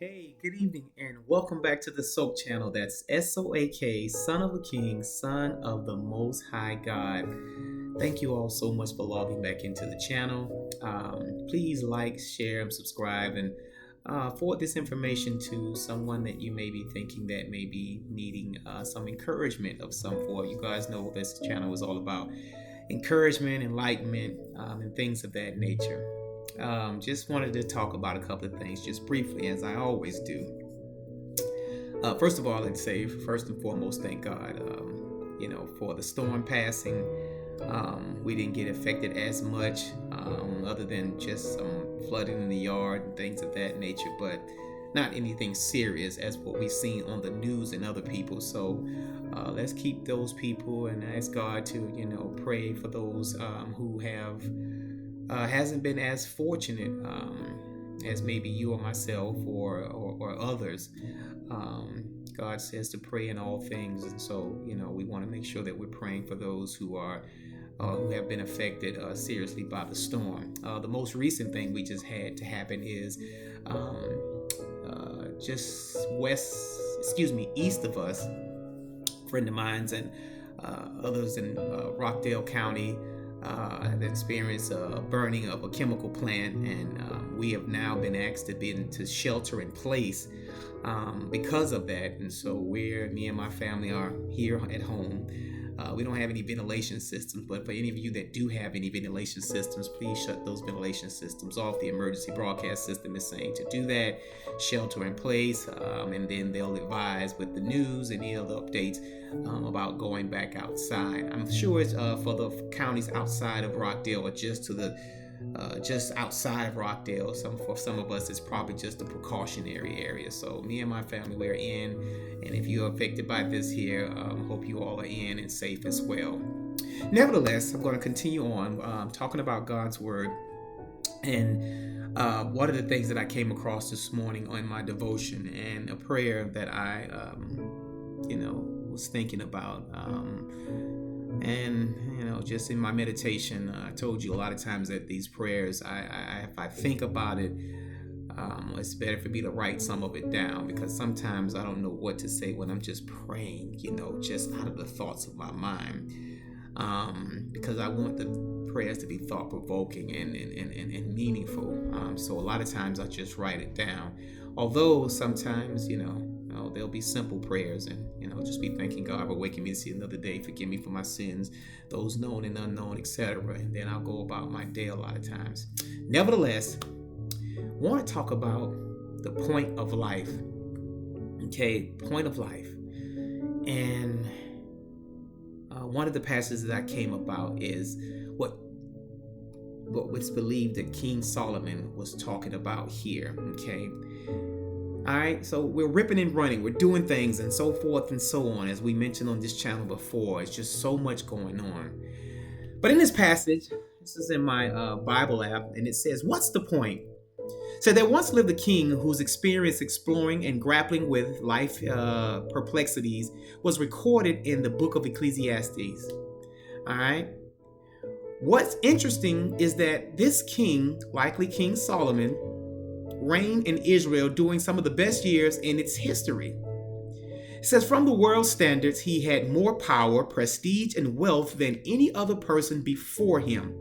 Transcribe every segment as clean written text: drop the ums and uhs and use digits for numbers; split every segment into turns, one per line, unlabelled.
Hey, good evening, and welcome back to the Soak channel. That's SOAK, Son of a King, Son of the Most High God. Thank you all so much for logging back into the channel. Please like, share, and subscribe, and forward this information to someone that you may be thinking that may be needing some encouragement of some form. You guys know what this channel is all about: encouragement, enlightenment, and things of that nature. Just wanted to talk about a couple of things just briefly, as I always do. First of all, I'd say, first and foremost, thank God, for the storm passing. We didn't get affected as much, other than just some flooding in the yard and things of that nature, but not anything serious as what we've seen on the news and other people. So let's keep those people and ask God to, pray for those who hasn't been as fortunate as maybe you or myself or others. God says to pray in all things, and so we want to make sure that we're praying for those who have been affected seriously by the storm. The most recent thing we just had to happen is just east of us, a friend of mine's and others in Rockdale County have experienced a burning of a chemical plant, and we have now been asked to be into shelter in place because of that. And so me and my family are here at home. We don't have any ventilation systems, but for any of you that do have any ventilation systems, please shut those ventilation systems off. The emergency broadcast system is saying to do that, shelter in place, and then they'll advise with the news and any other updates about going back outside. I'm sure it's for the counties outside of Rockdale, or just outside of Rockdale. For some of us, it's probably just a precautionary area. So me and my family, we're in, and if you're affected by this here, hope you all are in and safe as well. Nevertheless, I'm going to continue on talking about God's word, and one of the things that I came across this morning on my devotion and a prayer that I was thinking about, and just in my meditation, I told you a lot of times that these prayers, if I think about it, it's better for me to write some of it down, because sometimes I don't know what to say when I'm just praying, just out of the thoughts of my mind, because I want the prayers to be thought-provoking and meaningful. So a lot of times I just write it down, although sometimes there'll be simple prayers, and just be thanking God for waking me to see another day, forgive me for my sins, those known and unknown, etc. And then I'll go about my day a lot of times. Nevertheless, I want to talk about the point of life. Okay, point of life. And one of the passages that I came about is what's believed that King Solomon was talking about here. Okay. All right, so we're ripping and running, we're doing things and so forth and so on, as we mentioned on this channel before. It's just so much going on. But in this passage, this is in my Bible app, and it says, "What's the point? So there once lived a king whose experience exploring and grappling with life perplexities was recorded in the book of Ecclesiastes." All right. What's interesting is that this king, likely King Solomon, reigned in Israel during some of the best years in its history. It says, from the world's standards, he had more power, prestige, and wealth than any other person before him.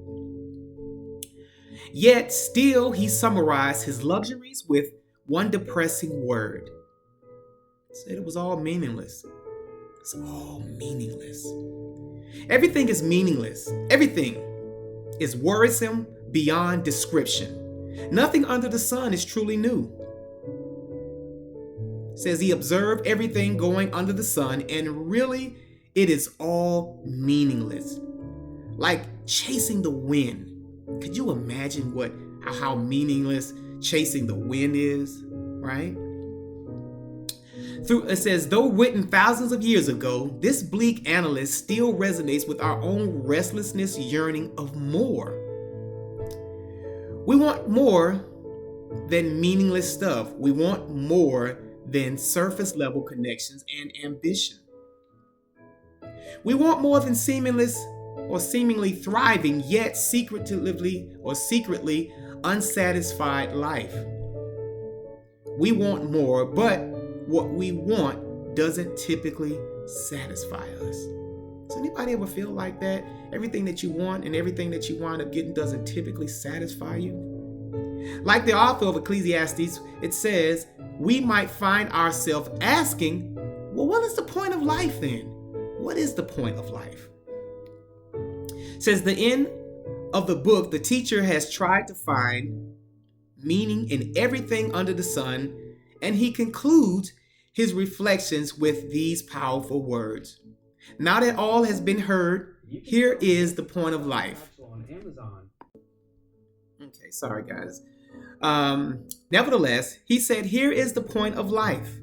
Yet still he summarized his luxuries with one depressing word. He said it was all meaningless. It's all meaningless. Everything is meaningless. Everything is worrisome beyond description. Nothing under the sun is truly new. It says he observed everything going under the sun, and really it is all meaningless. Like chasing the wind. Could you imagine how meaningless chasing the wind is, right? It says, though written thousands of years ago, this bleak analyst still resonates with our own restlessness, yearning of more. We want more than meaningless stuff. We want more than surface level connections and ambition. We want more than seemingly thriving, yet secretly unsatisfied life. We want more, but what we want doesn't typically satisfy us. Does anybody ever feel like that? Everything that you want and everything that you wind up getting doesn't typically satisfy you? Like the author of Ecclesiastes, it says, we might find ourselves asking, well, what is the point of life then? What is the point of life? It says the end of the book, the teacher has tried to find meaning in everything under the sun, and he concludes his reflections with these powerful words. Now that all has been heard, here is the point of life. Okay, sorry guys. Nevertheless, he said, here is the point of life.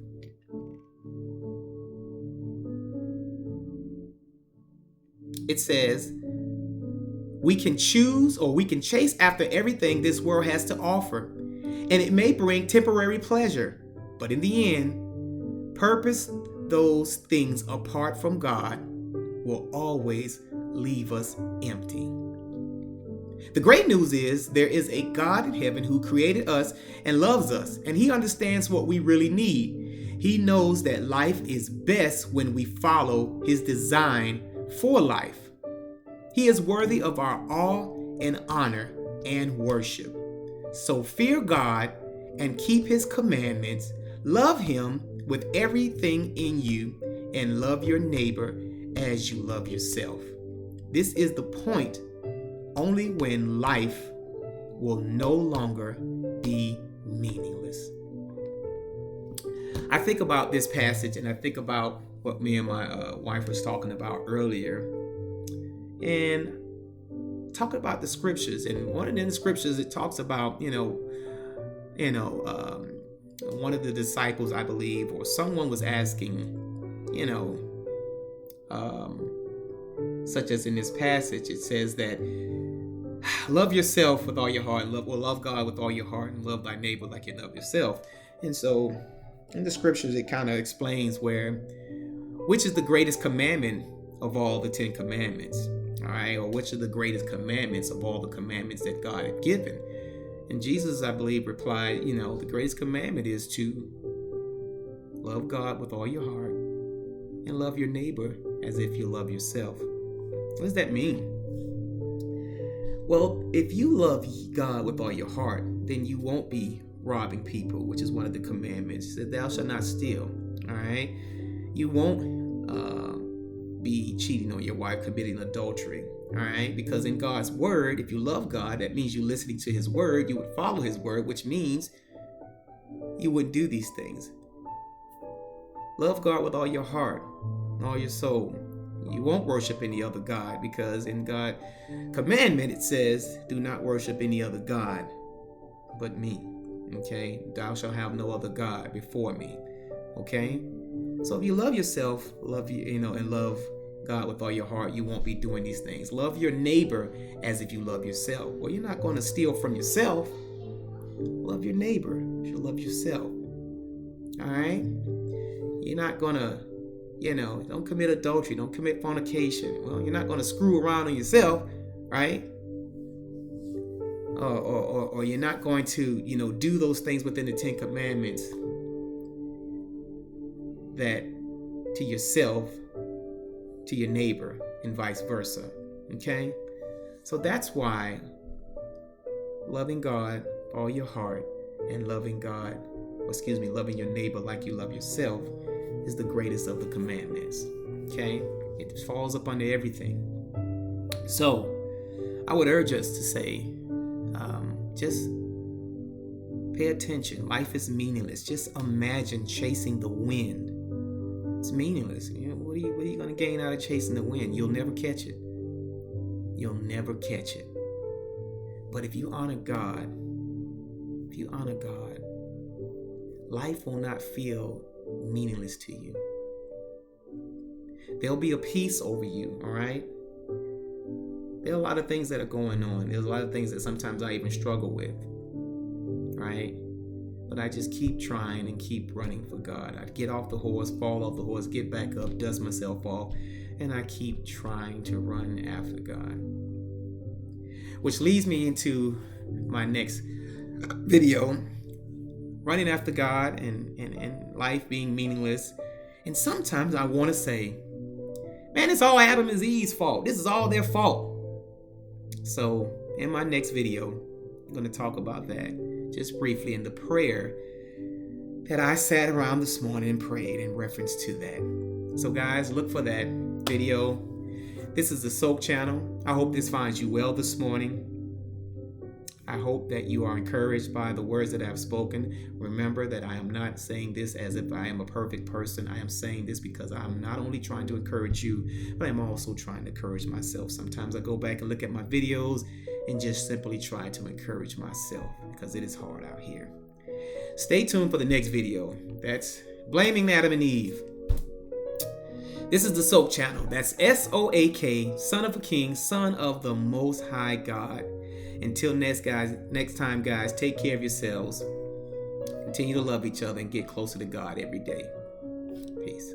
It says, we can choose or we can chase after everything this world has to offer, and it may bring temporary pleasure, but in the end, purpose, those things apart from God, will always leave us empty. The great news is there is a God in heaven who created us and loves us, and he understands what we really need. He knows that life is best when we follow his design for life. He is worthy of our awe and honor and worship. So fear God and keep his commandments. Love him with everything in you and love your neighbor as you love yourself. This is the point only when life will no longer be meaningless. I think about this passage and I think about what me and my wife was talking about earlier, and talking about the scriptures. And one of the scriptures, it talks about, one of the disciples, I believe, or someone was asking, such as in this passage, it says that love yourself with all your heart, love God with all your heart, and love thy neighbor like you love yourself. And so in the scriptures, it kind of explains which is the greatest commandment of all the 10 commandments, all right? Or which are the greatest commandments of all the commandments that God had given. And Jesus, I believe, replied, the greatest commandment is to love God with all your heart and love your neighbor as if you love yourself. What does that mean? Well, if you love God with all your heart, then you won't be robbing people, which is one of the commandments, that thou shalt not steal, all right? You won't be cheating on your wife, committing adultery, all right? Because in God's word, if you love God, that means you're listening to his word, you would follow his word, which means you wouldn't do these things. Love God with all your heart, all your soul. You won't worship any other God, because in God's commandment, it says, do not worship any other God but me. Okay, thou shalt have no other God before me. Okay, so if you love yourself, and love God with all your heart, you won't be doing these things. Love your neighbor as if you love yourself. Well, you're not going to steal from yourself. Love your neighbor as you love yourself. All right, you're not going to, don't commit adultery, don't commit fornication. Well, you're not going to screw around on yourself, right? Or you're not going to, do those things within the 10 commandments that to yourself, to your neighbor, and vice versa. Okay? So that's why loving God with all your heart and loving your neighbor like you love yourself is the greatest of the commandments. Okay? It falls up under everything. So I would urge us to say, just pay attention. Life is meaningless. Just imagine chasing the wind. It's meaningless. What are you going to gain out of chasing the wind? You'll never catch it. You'll never catch it. But if you honor God, life will not feel meaningless to you. There'll be a peace over you, all right? There are a lot of things that are going on. There's a lot of things that sometimes I even struggle with, right? But I just keep trying and keep running for God. I get off the horse, fall off the horse, get back up, dust myself off, and I keep trying to run after God. Which leads me into my next video, running after God and life being meaningless. And sometimes I want to say, man, it's all Adam and Eve's fault. This is all their fault. So in my next video, I'm going to talk about that just briefly in the prayer that I sat around this morning and prayed in reference to that. So guys, look for that video. This is the Soak channel. I hope this finds you well this morning. I hope that you are encouraged by the words that I've spoken. Remember that I am not saying this as if I am a perfect person. I am saying this because I'm not only trying to encourage you, but I'm also trying to encourage myself. Sometimes I go back and look at my videos and just simply try to encourage myself because it is hard out here. Stay tuned for the next video. That's Blaming Adam and Eve. This is the Soak channel. That's SOAK, Son of a King, Son of the Most High God. Until next time, guys, take care of yourselves. Continue to love each other and get closer to God every day. Peace.